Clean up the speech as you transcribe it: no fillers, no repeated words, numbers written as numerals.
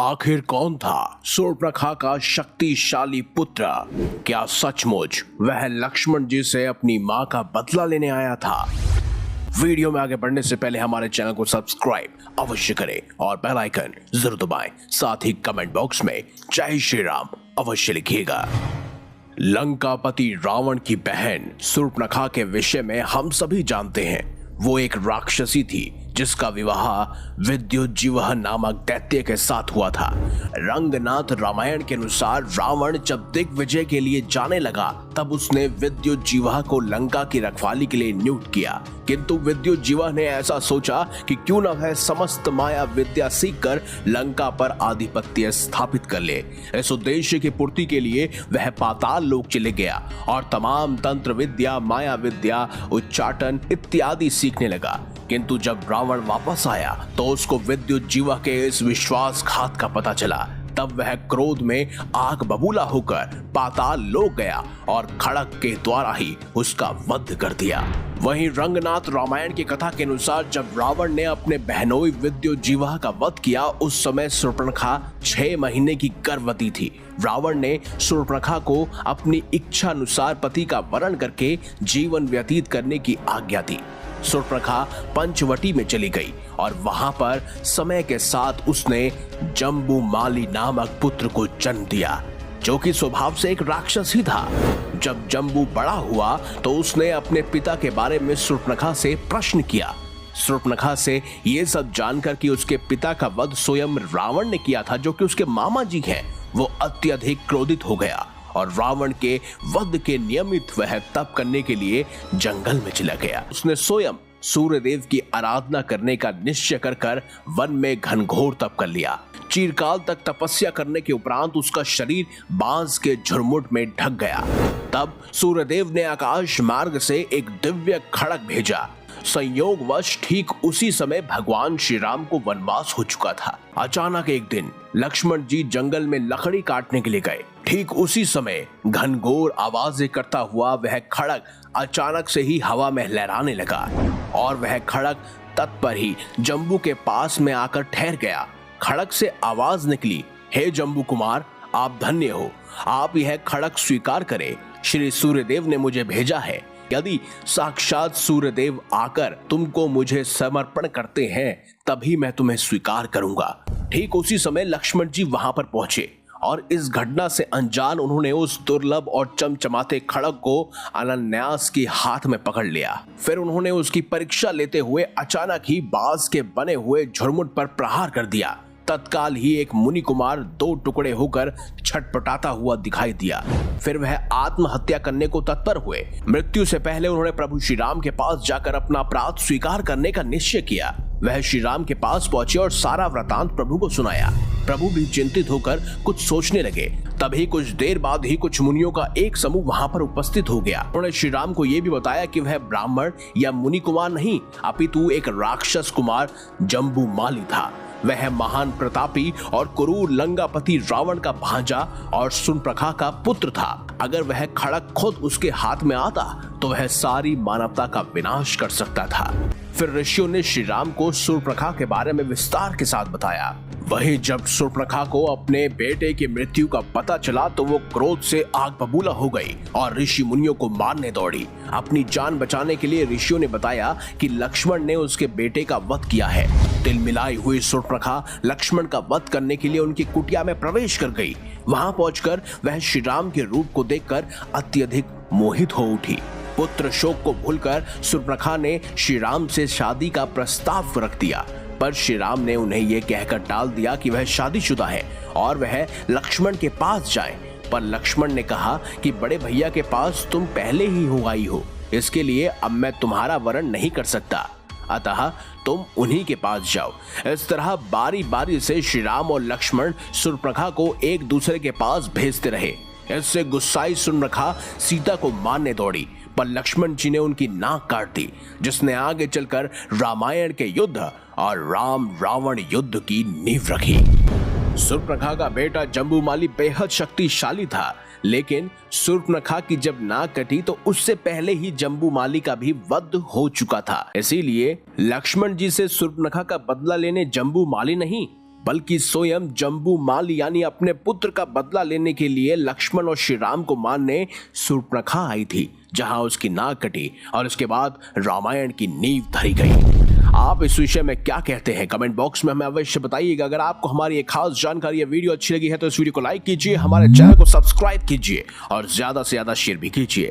आखिर कौन था शूर्पणखा का शक्तिशाली पुत्र? क्या सचमुच वह लक्ष्मण जी से अपनी मां का बदला लेने आया था? वीडियो में आगे बढ़ने से पहले हमारे चैनल को सब्सक्राइब अवश्य करें और बेल आइकन जरूर दबाएं। साथ ही कमेंट बॉक्स में जय श्री राम अवश्य लिखिएगा। लंकापति रावण की बहन शूर्पणखा के विषय में हम सभी जानते हैं। वो एक राक्षसी थी जिसका विवाह विद्युज्जीवह नामक दैत्य के साथ हुआ था। रंगनाथ रामायण के अनुसार रावण जब दिग्विजय के लिए जाने लगा तब उसने विद्युज्जीवह को लंका की रखवाली के लिए नियुक्त किया, किंतु विद्युज्जीवह ने ऐसा सोचा कि क्यों न वह समस्त माया विद्या सीखकर लंका पर आधिपत्य स्थापित कर ले। इस उद्देश्य की पूर्ति के लिए वह पाताल लोक चले गया और तमाम तंत्र विद्या, माया विद्या, उच्चाटन इत्यादि सीखने लगा। किंतु जब रावण वापस आया तो उसको विद्युज्जीवह के इस विश्वासघात का पता चला। तब वह क्रोध में आग बबूला होकर पाताल लोक गया और खड़ग के द्वारा ही उसका वध कर दिया। वहीं रंगनाथ रामायण की कथा के अनुसार जब रावण ने अपने बहनोई विद्युज्जीवह का वध किया उस समय शूर्पणखा 6 महीने की गर्भवती थी। रावण ने शूर्पणखा को अपनी इच्छा अनुसार पति का वरण करके जीवन व्यतीत करने की आज्ञा दी। शूर्पणखा पंचवटी में चली गई और वहां पर समय के साथ उसने जम्बूमाली नामक पुत्र को जन्म दिया, जो कि स्वभाव से एक राक्षस ही था। जब जम्बू बड़ा हुआ तो उसने अपने पिता के बारे में शूर्पणखा से प्रश्न किया। शूर्पणखा से ये सब जानकर कि उसके पिता का वध स्वयं रावण ने किया था, जो कि उसके मामा जी हैं, वो अत्यधिक क्रोधित हो गया और रावण के वध के नियमित वह तप करने के लिए जंगल में चला गया। उसने स्वयं सूर्यदेव की आराधना करने का निश्चय कर वन में घनघोर तप कर लिया। चिरकाल तक तपस्या करने के उपरांत उसका शरीर बांस के झुरमुट में ढक गया। तब सूर्यदेव ने आकाश मार्ग से एक दिव्य खड़ग भेजा। संयोगवश ठीक उसी समय भगवान श्री राम को वनवास हो चुका था। अचानक एक दिन लक्ष्मण जी जंगल में लकड़ी काटने के लिए गए। ठीक उसी समय घनघोर आवाजें करता हुआ वह खड़ग अचानक से ही हवा में लहराने लगा और वह खड़ग तत्पर ही जम्बू के पास में आकर ठहर गया। खड़ग से आवाज निकली, हे जम्बू कुमार, आप धन्य हो, आप यह खड़ग स्वीकार करें। श्री सूर्यदेव ने मुझे भेजा है। यदि साक्षात सूर्यदेव आकर तुमको मुझे समर्पण करते हैं तभी मैं तुम्हें स्वीकार करूंगा। ठीक उसी समय लक्ष्मण जी वहां पर पहुंचे और इस घटना से अनजान उन्होंने उस दुर्लभ और चमचमाते खड़ग को अनायास के हाथ में पकड़ लिया। फिर उन्होंने उसकी परीक्षा लेते हुए अचानक ही बांस के बने हुए झुरमुट पर प्रहार कर दिया। तत्काल ही एक मुनि कुमार 2 टुकड़े होकर छटपटाता हुआ दिखाई दिया। फिर वह आत्महत्या करने को तत्पर हुए। मृत्यु से पहले उन्होंने प्रभु श्री राम के पास जाकर अपना अपराध स्वीकार करने का निश्चय किया। वह श्री राम के पास पहुंचे और सारा वृतांत प्रभु को सुनाया। प्रभु भी चिंतित होकर कुछ सोचने लगे। तभी कुछ देर बाद ही कुछ मुनियों का एक समूह वहां पर उपस्थित हो गया। उन्होंने श्री राम को यह भी बताया कि वह ब्राह्मण या मुनि कुमार नहीं अपितु एक राक्षस कुमार जम्बूमाली था। वह महान प्रतापी और क्रूर लंकापति रावण का भांजा और शूर्पणखा का पुत्र था। अगर वह खड़ग खुद उसके हाथ में आता तो वह सारी मानवता का विनाश कर सकता था। फिर ऋषियों ने श्री राम को शूर्पणखा के बारे में विस्तार के साथ बताया। वहीं जब शूर्पणखा को अपने बेटे की मृत्यु का पता चला तो वो क्रोध से आग बबूला हो गई और ऋषि मुनियों को मारने दौड़ी। अपनी जान बचाने के लिए ऋषियों ने बताया कि लक्ष्मण ने उसके बेटे का वध किया है। तिलमिलाई हुई शूर्पणखा लक्ष्मण का वध करने के लिए उनकी कुटिया में प्रवेश कर गई। वहां पहुंचकर वह श्री राम के रूप को देखकर अत्यधिक मोहित हो उठी। पुत्र शोक को भूलकर शूर्पणखा ने श्री राम से शादी का प्रस्ताव रख दिया, पर श्री राम ने उन्हें यह कहकर टाल दिया कि वह शादीशुदा है और वह लक्ष्मण के पास जाएं। पर लक्ष्मण ने कहा कि बड़े भैया के पास तुम पहले ही हो आई हो, इसके लिए अब मैं तुम्हारा वरण नहीं कर सकता, अतः तुम उन्हीं के पास जाओ। इस तरह बारी बारी से श्री राम और लक्ष्मण शूर्पणखा को एक दूसरे के पास भेजते रहे। इससे गुस्साई शूर्पणखा सीता को मारने दौड़ी, पर लक्ष्मण जी ने उनकी नाक काट दी, जिसने आगे चलकर रामायण के युद्ध और राम रावण युद्ध की नींव रखी। शूर्पणखा का बेटा जम्बूमाली बेहद शक्तिशाली था, लेकिन शूर्पणखा की जब नाक कटी तो उससे पहले ही जम्बूमाली का भी वध हो चुका था। इसीलिए लक्ष्मण जी से शूर्पणखा का बदला लेने जम्बूमाली नहीं बल्कि स्वयं जम्बूमाल यानी अपने पुत्र का बदला लेने के लिए लक्ष्मण और श्री राम को मारने शूर्पणखा आई थी, जहां उसकी नाक कटी और उसके बाद रामायण की नींव धरी गई। आप इस विषय में क्या कहते हैं? कमेंट बॉक्स में हमें अवश्य बताइएगा। अगर आपको हमारी एक खास जानकारी या वीडियो अच्छी लगी है तो इस वीडियो को लाइक कीजिए, हमारे चैनल को सब्सक्राइब कीजिए और ज्यादा से ज्यादा शेयर भी कीजिए।